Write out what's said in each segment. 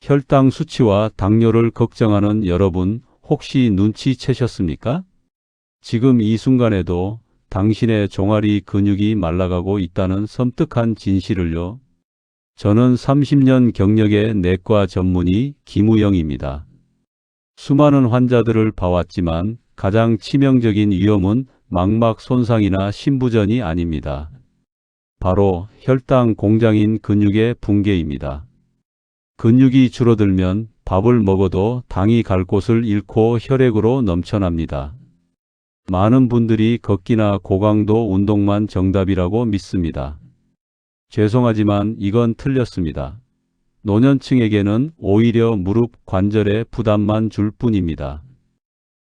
혈당 수치와 당뇨를 걱정하는 여러분 혹시 눈치채셨습니까? 지금 이 순간에도 당신의 종아리 근육이 말라가고 있다는 섬뜩한 진실을요. 저는 30년 경력의 내과 전문의 김우영입니다. 수많은 환자들을 봐왔지만 가장 치명적인 위험은 망막 손상이나 심부전이 아닙니다. 바로 혈당 공장인 근육의 붕괴입니다. 근육이 줄어들면 밥을 먹어도 당이 갈 곳을 잃고 혈액으로 넘쳐납니다. 많은 분들이 걷기나 고강도 운동만 정답이라고 믿습니다. 죄송하지만 이건 틀렸습니다. 노년층에게는 오히려 무릎 관절에 부담만 줄 뿐입니다.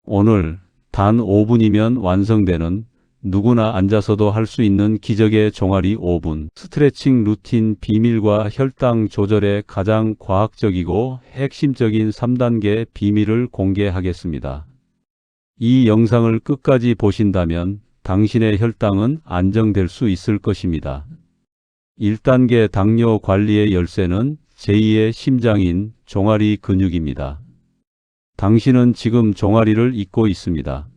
오늘 단 5분이면 완성되는 누구나 앉아서도 할 수 있는 기적의 종아리 5분 스트레칭 루틴 비밀과 혈당 조절의 가장 과학적이고 핵심적인 3단계 비밀을 공개하겠습니다. 이 영상을 끝까지 보신다면 당신의 혈당은 안정될 수 있을 것입니다. 1단계 당뇨 관리의 열쇠는 제2의 심장인 종아리 근육입니다. 당신은 지금 종아리를 잊고 있습니다.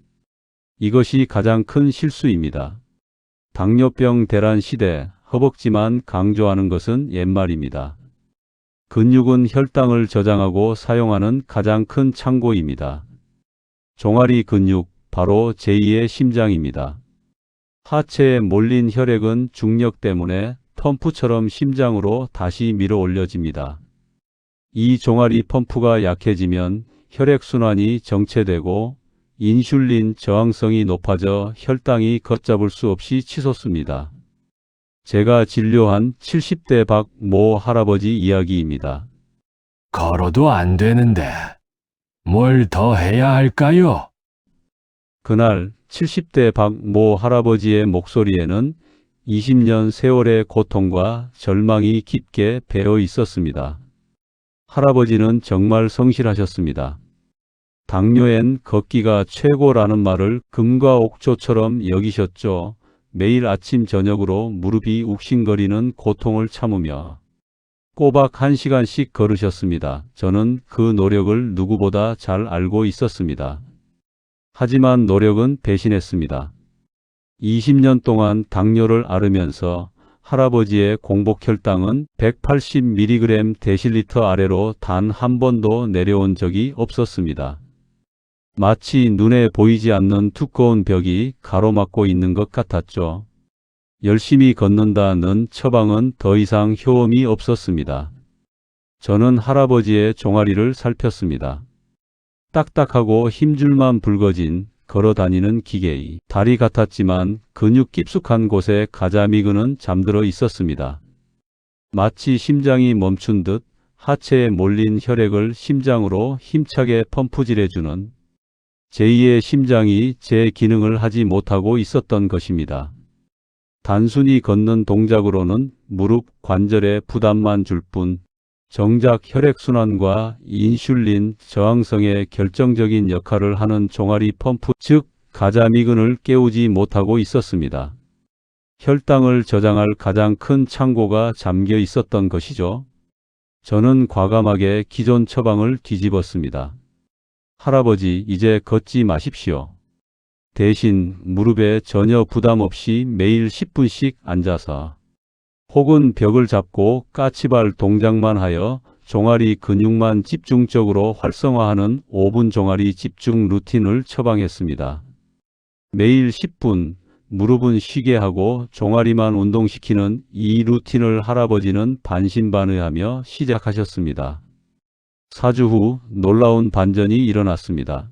이것이 가장 큰 실수입니다. 당뇨병 대란 시대 허벅지만 강조하는 것은 옛말입니다. 근육은 혈당을 저장하고 사용하는 가장 큰 창고입니다. 종아리 근육, 바로 제2의 심장입니다. 하체에 몰린 혈액은 중력 때문에 펌프처럼 심장으로 다시 밀어 올려집니다. 이 종아리 펌프가 약해지면 혈액순환이 정체되고 인슐린 저항성이 높아져 혈당이 걷잡을 수 없이 치솟습니다. 제가 진료한 70대 박 모 할아버지 이야기입니다. 걸어도 안 되는데 뭘 더 해야 할까요? 그날 70대 박 모 할아버지의 목소리에는 20년 세월의 고통과 절망이 깊게 배어 있었습니다. 할아버지는 정말 성실하셨습니다. 당뇨엔 걷기가 최고라는 말을 금과 옥조처럼 여기셨죠. 매일 아침 저녁으로 무릎이 욱신거리는 고통을 참으며 꼬박 1시간씩 걸으셨습니다. 저는 그 노력을 누구보다 잘 알고 있었습니다. 하지만 노력은 배신했습니다. 20년 동안 당뇨를 앓으면서 할아버지의 공복 혈당은 180mg 데실리터 아래로 단 한 번도 내려온 적이 없었습니다. 마치 눈에 보이지 않는 두꺼운 벽이 가로막고 있는 것 같았죠. 열심히 걷는다는 처방은 더 이상 효험이 없었습니다. 저는 할아버지의 종아리를 살폈습니다. 딱딱하고 힘줄만 붉어진 걸어 다니는 기계의 다리 같았지만 근육 깊숙한 곳에 가자미근은 잠들어 있었습니다. 마치 심장이 멈춘 듯 하체에 몰린 혈액을 심장으로 힘차게 펌프질해주는 제2의 심장이 제 기능을 하지 못하고 있었던 것입니다. 단순히 걷는 동작으로는 무릎 관절에 부담만 줄 뿐 정작 혈액순환과 인슐린 저항성에 결정적인 역할을 하는 종아리 펌프, 즉 가자미근을 깨우지 못하고 있었습니다. 혈당을 저장할 가장 큰 창고가 잠겨 있었던 것이죠. 저는 과감하게 기존 처방을 뒤집었습니다. 할아버지, 이제 걷지 마십시오. 대신 무릎에 전혀 부담 없이 매일 10분씩 앉아서 혹은 벽을 잡고 까치발 동작만 하여 종아리 근육만 집중적으로 활성화하는 5분 종아리 집중 루틴을 처방했습니다. 매일 10분, 무릎은 쉬게 하고 종아리만 운동시키는 이 루틴을 할아버지는 반신반의하며 시작하셨습니다. 4주 후 놀라운 반전이 일어났습니다.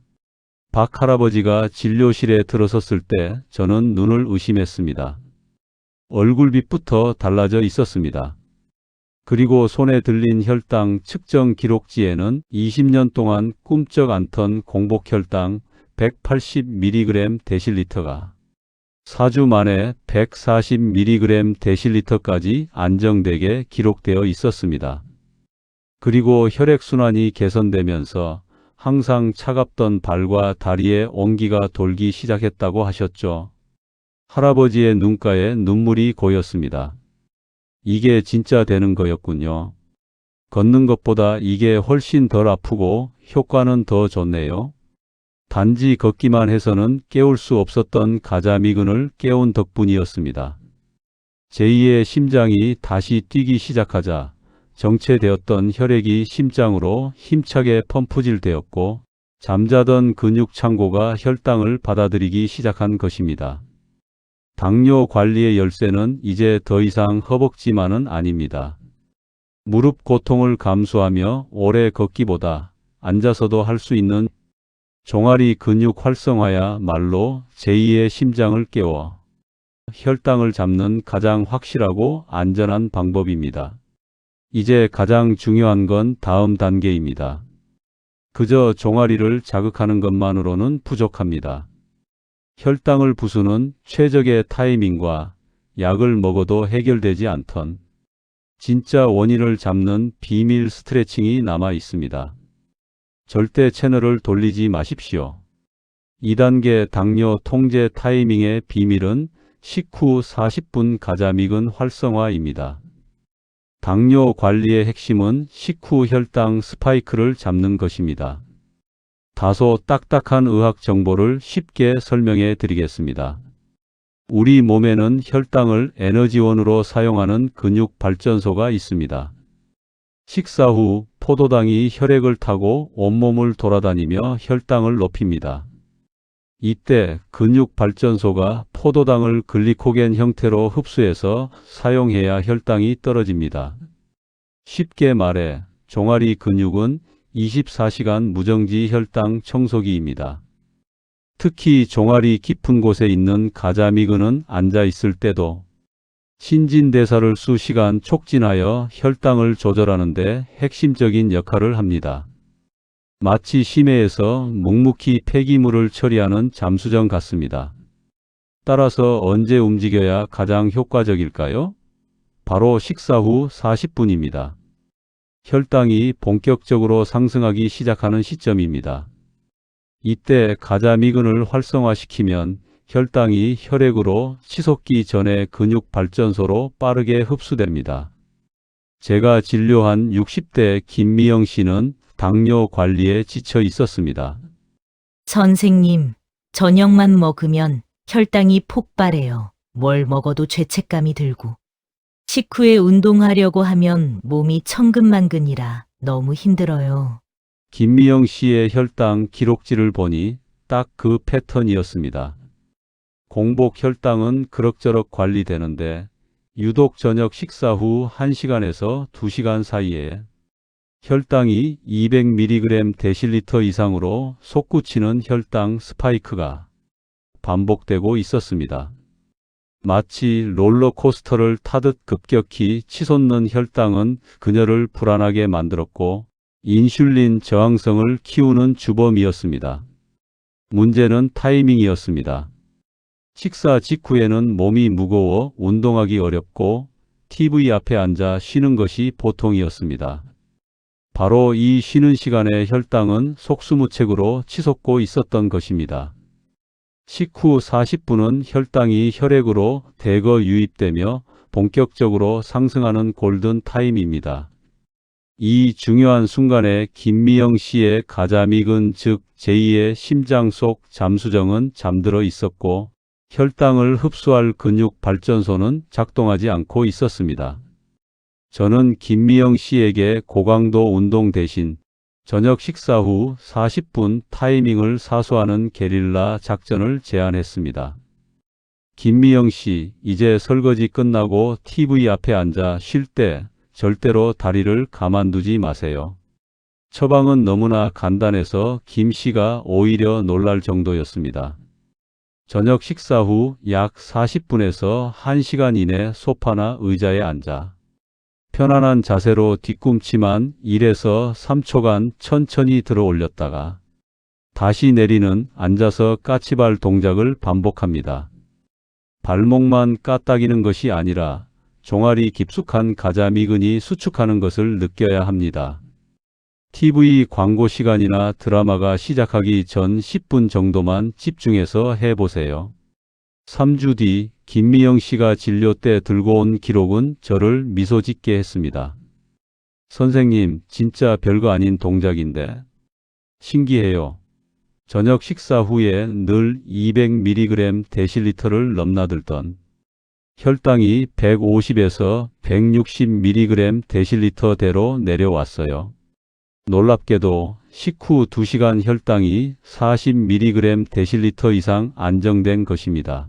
박 할아버지가 진료실에 들어섰을 때 저는 눈을 의심했습니다. 얼굴빛부터 달라져 있었습니다. 그리고 손에 들린 혈당 측정 기록지에는 20년 동안 꿈쩍 않던 공복 혈당 180mg 데실리터가 4주 만에 140mg 데실리터까지 안정되게 기록되어 있었습니다. 그리고 혈액순환이 개선되면서 항상 차갑던 발과 다리에 온기가 돌기 시작했다고 하셨죠. 할아버지의 눈가에 눈물이 고였습니다. 이게 진짜 되는 거였군요. 걷는 것보다 이게 훨씬 덜 아프고 효과는 더 좋네요. 단지 걷기만 해서는 깨울 수 없었던 가자미근을 깨운 덕분이었습니다. 제2의 심장이 다시 뛰기 시작하자 정체되었던 혈액이 심장으로 힘차게 펌프질 되었고 잠자던 근육 창고가 혈당을 받아들이기 시작한 것입니다. 당뇨 관리의 열쇠는 이제 더 이상 허벅지만은 아닙니다. 무릎 고통을 감수하며 오래 걷기보다 앉아서도 할 수 있는 종아리 근육 활성화야말로 제2의 심장을 깨워 혈당을 잡는 가장 확실하고 안전한 방법입니다. 이제 가장 중요한 건 다음 단계입니다. 그저 종아리를 자극하는 것만으로는 부족합니다. 혈당을 부수는 최적의 타이밍과 약을 먹어도 해결되지 않던 진짜 원인을 잡는 비밀 스트레칭이 남아 있습니다. 절대 채널을 돌리지 마십시오. 2단계 당뇨 통제 타이밍의 비밀은 식후 40분 가자미근 활성화입니다. 당뇨 관리의 핵심은 식후 혈당 스파이크를 잡는 것입니다. 다소 딱딱한 의학 정보를 쉽게 설명해 드리겠습니다. 우리 몸에는 혈당을 에너지원으로 사용하는 근육 발전소가 있습니다. 식사 후 포도당이 혈액을 타고 온몸을 돌아다니며 혈당을 높입니다. 이때 근육 발전소가 포도당을 글리코겐 형태로 흡수해서 사용해야 혈당이 떨어집니다. 쉽게 말해 종아리 근육은 24시간 무정지 혈당 청소기입니다. 특히 종아리 깊은 곳에 있는 가자미근은 앉아 있을 때도 신진대사를 수시간 촉진하여 혈당을 조절하는 데 핵심적인 역할을 합니다. 마치 심해에서 묵묵히 폐기물을 처리하는 잠수정 같습니다. 따라서 언제 움직여야 가장 효과적일까요? 바로 식사 후 40분입니다. 혈당이 본격적으로 상승하기 시작하는 시점입니다. 이때 가자미근을 활성화시키면 혈당이 혈액으로 치솟기 전에 근육 발전소로 빠르게 흡수됩니다. 제가 진료한 60대 김미영 씨는 당뇨 관리에 지쳐 있었습니다. 선생님, 저녁만 먹으면 혈당이 폭발해요. 뭘 먹어도 죄책감이 들고. 식후에 운동하려고 하면 몸이 천근만근이라 너무 힘들어요. 김미영 씨의 혈당 기록지를 보니 딱 그 패턴이었습니다. 공복 혈당은 그럭저럭 관리되는데 유독 저녁 식사 후 1시간에서 2시간 사이에 혈당이 200mg 데실리터 이상으로 솟구치는 혈당 스파이크가 반복되고 있었습니다. 마치 롤러코스터를 타듯 급격히 치솟는 혈당은 그녀를 불안하게 만들었고 인슐린 저항성을 키우는 주범이었습니다. 문제는 타이밍이었습니다. 식사 직후에는 몸이 무거워 운동하기 어렵고 TV 앞에 앉아 쉬는 것이 보통이었습니다. 바로 이 쉬는 시간에 혈당은 속수무책으로 치솟고 있었던 것입니다. 식후 40분은 혈당이 혈액으로 대거 유입되며 본격적으로 상승하는 골든 타임입니다. 이 중요한 순간에 김미영 씨의 가자미근 즉 제2의 심장 속 잠수정은 잠들어 있었고 혈당을 흡수할 근육 발전소는 작동하지 않고 있었습니다. 저는 김미영 씨에게 고강도 운동 대신 저녁 식사 후 40분 타이밍을 사수하는 게릴라 작전을 제안했습니다. 김미영 씨, 이제 설거지 끝나고 TV 앞에 앉아 쉴 때 절대로 다리를 가만두지 마세요. 처방은 너무나 간단해서 김 씨가 오히려 놀랄 정도였습니다. 저녁 식사 후 약 40분에서 1시간 이내 소파나 의자에 앉아 편안한 자세로 뒤꿈치만 1에서 3초간 천천히 들어 올렸다가 다시 내리는 앉아서 까치발 동작을 반복합니다. 발목만 까딱이는 것이 아니라 종아리 깊숙한 가자미근이 수축하는 것을 느껴야 합니다. TV 광고 시간이나 드라마가 시작하기 전 10분 정도만 집중해서 해보세요. 3주 뒤 김미영 씨가 진료 때 들고 온 기록은 저를 미소 짓게 했습니다. 선생님, 진짜 별거 아닌 동작인데. 신기해요. 저녁 식사 후에 늘 200mg 데실리터를 넘나들던 혈당이 150에서 160mg 데실리터대로 내려왔어요. 놀랍게도 식후 2시간 혈당이 40mg 데실리터 이상 안정된 것입니다.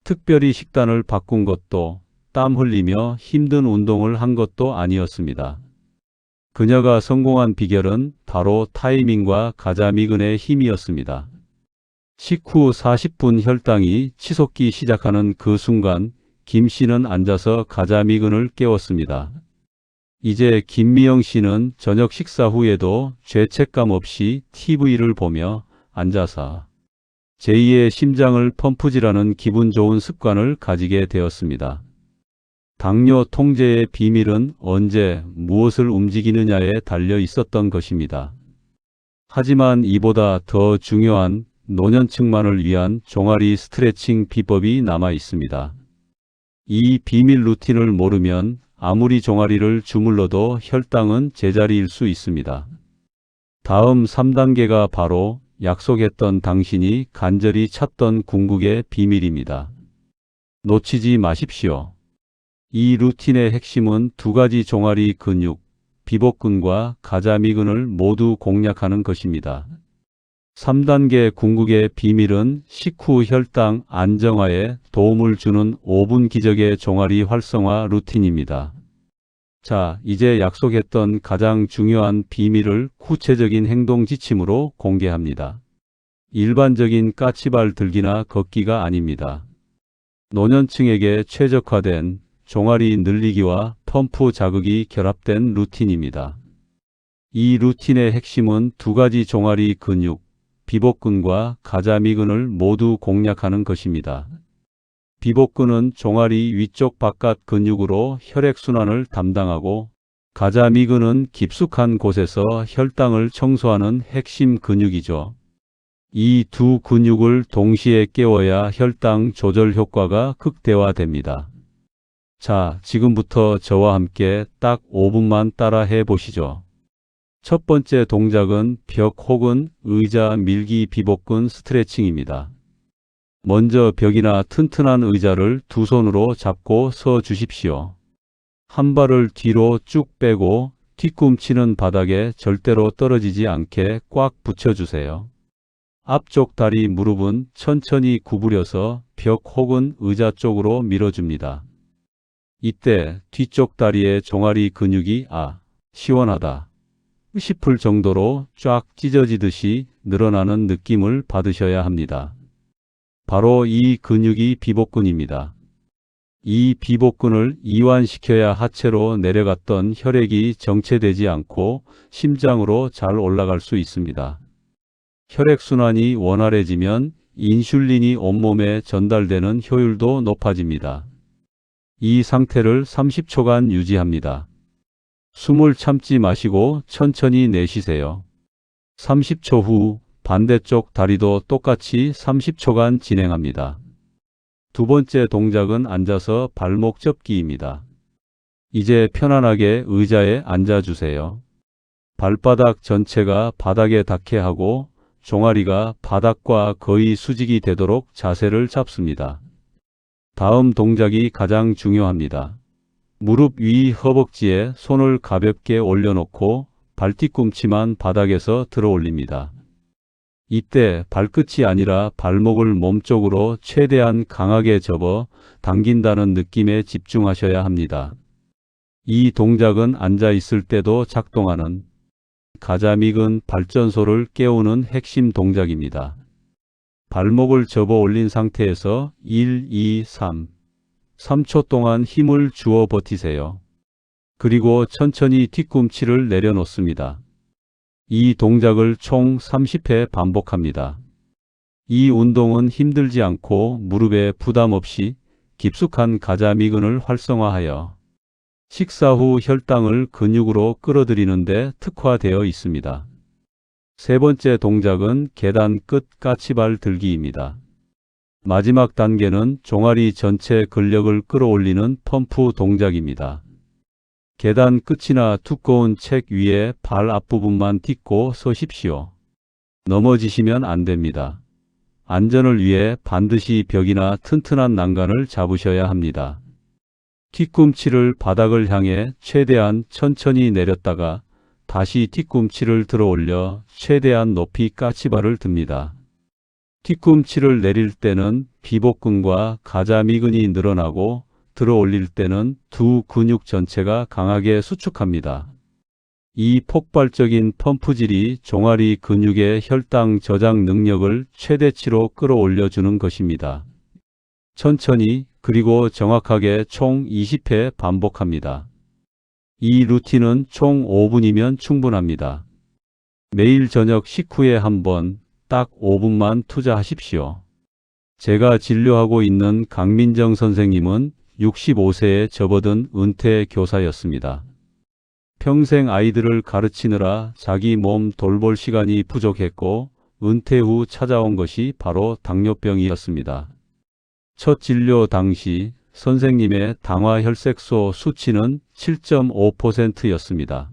특별히 식단을 바꾼 것도 땀 흘리며 힘든 운동을 한 것도 아니었습니다. 그녀가 성공한 비결은 바로 타이밍과 가자미근의 힘이었습니다. 식후 40분 혈당이 치솟기 시작하는 그 순간 김 씨는 앉아서 가자미근을 깨웠습니다. 이제 김미영 씨는 저녁 식사 후에도 죄책감 없이 TV를 보며 앉아서 제2의 심장을 펌프질하는 기분 좋은 습관을 가지게 되었습니다. 당뇨 통제의 비밀은 언제 무엇을 움직이느냐에 달려 있었던 것입니다. 하지만 이보다 더 중요한 노년층만을 위한 종아리 스트레칭 비법이 남아 있습니다. 이 비밀 루틴을 모르면 아무리 종아리를 주물러도 혈당은 제자리일 수 있습니다. 다음 3단계가 바로 약속했던 당신이 간절히 찾던 궁극의 비밀입니다. 놓치지 마십시오. 이 루틴의 핵심은 2가지 종아리 근육, 비복근과 가자미근을 모두 공략하는 것입니다. 3단계 궁극의 비밀은 식후 혈당 안정화에 도움을 주는 5분 기적의 종아리 활성화 루틴입니다. 자, 이제 약속했던 가장 중요한 비밀을 구체적인 행동 지침으로 공개합니다. 일반적인 까치발 들기나 걷기가 아닙니다. 노년층에게 최적화된 종아리 늘리기와 펌프 자극이 결합된 루틴입니다. 이 루틴의 핵심은 2가지 종아리 근육, 비복근과 가자미근을 모두 공략하는 것입니다. 비복근은 종아리 위쪽 바깥 근육으로 혈액순환을 담당하고 가자미근은 깊숙한 곳에서 혈당을 청소하는 핵심 근육이죠. 이 2 근육을 동시에 깨워야 혈당 조절 효과가 극대화됩니다. 자, 지금부터 저와 함께 딱 5분만 따라 해보시죠. 첫 번째 동작은 벽 혹은 의자 밀기 비복근 스트레칭입니다. 먼저 벽이나 튼튼한 의자를 2 손으로 잡고 서 주십시오. 한 발을 뒤로 쭉 빼고 뒤꿈치는 바닥에 절대로 떨어지지 않게 꽉 붙여주세요. 앞쪽 다리 무릎은 천천히 구부려서 벽 혹은 의자 쪽으로 밀어줍니다. 이때 뒤쪽 다리의 종아리 근육이 시원하다 싶을 정도로 쫙 찢어지듯이 늘어나는 느낌을 받으셔야 합니다. 바로 이 근육이 비복근입니다. 이 비복근을 이완시켜야 하체로 내려갔던 혈액이 정체되지 않고 심장으로 잘 올라갈 수 있습니다. 혈액순환이 원활해지면 인슐린이 온몸에 전달되는 효율도 높아집니다. 이 상태를 30초간 유지합니다. 숨을 참지 마시고 천천히 내쉬세요. 30초 후 반대쪽 다리도 똑같이 30초간 진행합니다. 2번째 동작은 앉아서 발목 접기입니다. 이제 편안하게 의자에 앉아주세요. 발바닥 전체가 바닥에 닿게 하고 종아리가 바닥과 거의 수직이 되도록 자세를 잡습니다. 다음 동작이 가장 중요합니다. 무릎 위 허벅지에 손을 가볍게 올려놓고 발뒤꿈치만 바닥에서 들어 올립니다. 이때 발끝이 아니라 발목을 몸쪽으로 최대한 강하게 접어 당긴다는 느낌에 집중하셔야 합니다. 이 동작은 앉아 있을 때도 작동하는 가자미근 발전소를 깨우는 핵심 동작입니다. 발목을 접어 올린 상태에서 1, 2, 3초 동안 힘을 주어 버티세요. 그리고 천천히 뒤꿈치를 내려놓습니다. 이 동작을 총 30회 반복합니다. 이 운동은 힘들지 않고 무릎에 부담 없이 깊숙한 가자미근을 활성화하여 식사 후 혈당을 근육으로 끌어들이는 데 특화되어 있습니다. 3번째 동작은 계단 끝 까치발 들기입니다. 마지막 단계는 종아리 전체 근력을 끌어올리는 펌프 동작입니다. 계단 끝이나 두꺼운 책 위에 발 앞부분만 딛고 서십시오. 넘어지시면 안 됩니다. 안전을 위해 반드시 벽이나 튼튼한 난간을 잡으셔야 합니다. 뒤꿈치를 바닥을 향해 최대한 천천히 내렸다가 다시 뒤꿈치를 들어 올려 최대한 높이 까치발을 듭니다. 뒤꿈치를 내릴 때는 비복근과 가자미근이 늘어나고 들어 올릴 때는 두 근육 전체가 강하게 수축합니다. 이 폭발적인 펌프질이 종아리 근육의 혈당 저장 능력을 최대치로 끌어올려주는 것입니다. 천천히 그리고 정확하게 총 20회 반복합니다. 이 루틴은 총 5분이면 충분합니다. 매일 저녁 식후에 한 번, 딱 5분만 투자하십시오. 제가 진료하고 있는 강민정 선생님은 65세에 접어든 은퇴 교사였습니다. 평생 아이들을 가르치느라 자기 몸 돌볼 시간이 부족했고 은퇴 후 찾아온 것이 바로 당뇨병이었습니다. 첫 진료 당시 선생님의 당화혈색소 수치는 7.5%였습니다.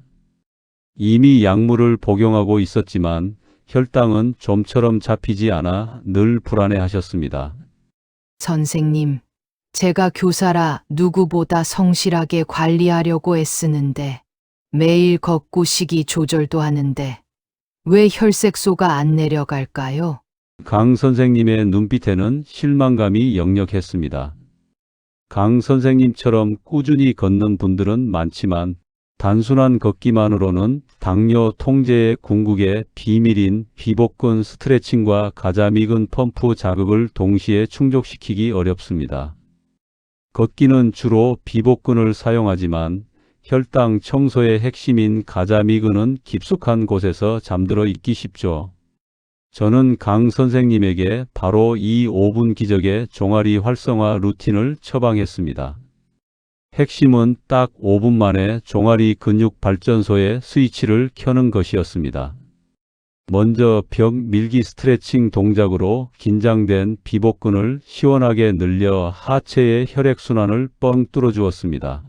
이미 약물을 복용하고 있었지만 혈당은 좀처럼 잡히지 않아 늘 불안해하셨습니다. 선생님, 제가 교사라 누구보다 성실하게 관리하려고 애쓰는데 매일 걷고 식이 조절도 하는데 왜 혈색소가 안 내려갈까요? 강 선생님의 눈빛에는 실망감이 역력했습니다. 강 선생님처럼 꾸준히 걷는 분들은 많지만 단순한 걷기만으로는 당뇨 통제의 궁극의 비밀인 비복근 스트레칭과 가자미근 펌프 자극을 동시에 충족시키기 어렵습니다. 걷기는 주로 비복근을 사용하지만 혈당 청소의 핵심인 가자미근은 깊숙한 곳에서 잠들어 있기 쉽죠. 저는 강 선생님에게 바로 이 5분 기적의 종아리 활성화 루틴을 처방했습니다. 핵심은 딱 5분 만에 종아리 근육 발전소의 스위치를 켜는 것이었습니다. 먼저 벽 밀기 스트레칭 동작으로 긴장된 비복근을 시원하게 늘려 하체의 혈액순환을 뻥 뚫어주었습니다.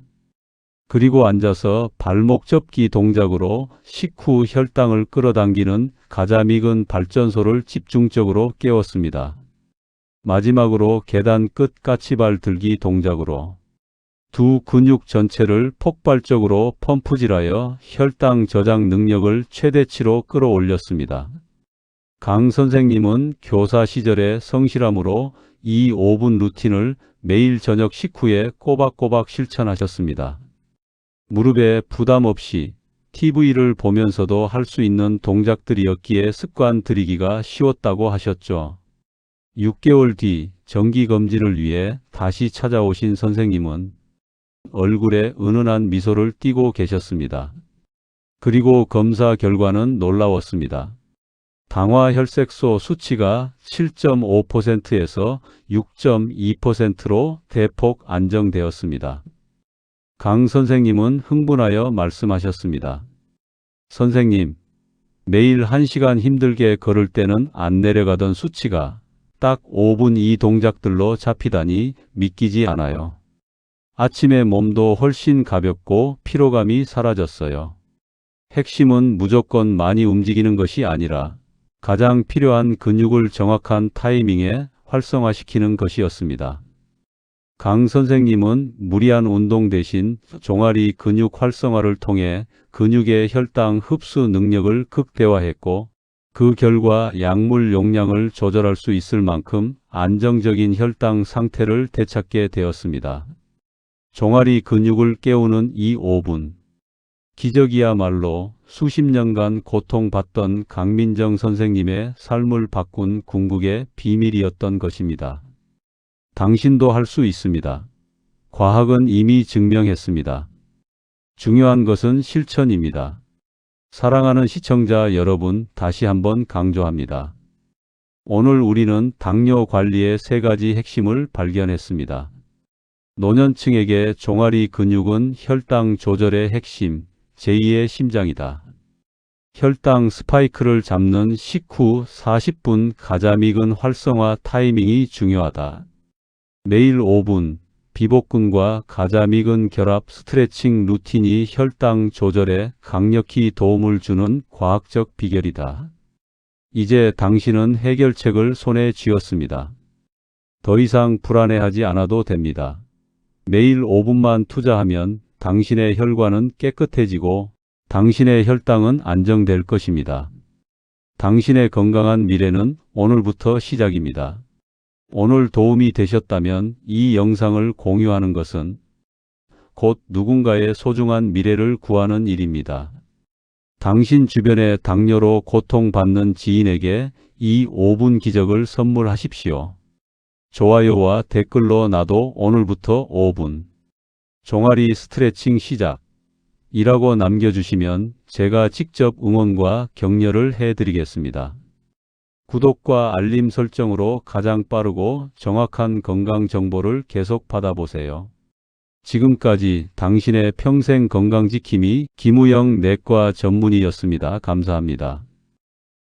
그리고 앉아서 발목 접기 동작으로 식후 혈당을 끌어당기는 가자미근 발전소를 집중적으로 깨웠습니다. 마지막으로 계단 끝 까치발 들기 동작으로 두 근육 전체를 폭발적으로 펌프질하여 혈당 저장 능력을 최대치로 끌어올렸습니다. 강 선생님은 교사 시절의 성실함으로 이 5분 루틴을 매일 저녁 식후에 꼬박꼬박 실천하셨습니다. 무릎에 부담 없이 TV를 보면서도 할 수 있는 동작들이었기에 습관 들이기가 쉬웠다고 하셨죠. 6개월 뒤 정기검진을 위해 다시 찾아오신 선생님은 얼굴에 은은한 미소를 띠고 계셨습니다. 그리고 검사 결과는 놀라웠습니다. 당화혈색소 수치가 7.5%에서 6.2%로 대폭 안정되었습니다. 강 선생님은 흥분하여 말씀하셨습니다. 선생님, 매일 1시간 힘들게 걸을 때는 안 내려가던 수치가 딱 5분 이 동작들로 잡히다니 믿기지 않아요. 아침에 몸도 훨씬 가볍고 피로감이 사라졌어요. 핵심은 무조건 많이 움직이는 것이 아니라 가장 필요한 근육을 정확한 타이밍에 활성화시키는 것이었습니다. 강 선생님은 무리한 운동 대신 종아리 근육 활성화를 통해 근육의 혈당 흡수 능력을 극대화했고 그 결과 약물 용량을 조절할 수 있을 만큼 안정적인 혈당 상태를 되찾게 되었습니다. 종아리 근육을 깨우는 이 5분. 기적이야말로 수십 년간 고통받던 강민정 선생님의 삶을 바꾼 궁극의 비밀이었던 것입니다. 당신도 할 수 있습니다. 과학은 이미 증명했습니다. 중요한 것은 실천입니다. 사랑하는 시청자 여러분, 다시 한번 강조합니다. 오늘 우리는 당뇨 관리의 3가지 핵심을 발견했습니다. 노년층에게 종아리 근육은 혈당 조절의 핵심, 제2의 심장이다. 혈당 스파이크를 잡는 식후 40분 가자미근 활성화 타이밍이 중요하다. 매일 5분 비복근과 가자미근 결합 스트레칭 루틴이 혈당 조절에 강력히 도움을 주는 과학적 비결이다. 이제 당신은 해결책을 손에 쥐었습니다. 더 이상 불안해하지 않아도 됩니다. 매일 5분만 투자하면 당신의 혈관은 깨끗해지고 당신의 혈당은 안정될 것입니다. 당신의 건강한 미래는 오늘부터 시작입니다. 오늘 도움이 되셨다면 이 영상을 공유하는 것은 곧 누군가의 소중한 미래를 구하는 일입니다. 당신 주변의 당뇨로 고통받는 지인에게 이 5분 기적을 선물하십시오. 좋아요와 댓글로 나도 오늘부터 5분 종아리 스트레칭 시작 이라고 남겨주시면 제가 직접 응원과 격려를 해드리겠습니다. 구독과 알림 설정으로 가장 빠르고 정확한 건강 정보를 계속 받아보세요. 지금까지 당신의 평생 건강지킴이 김우영 내과 전문의였습니다. 감사합니다.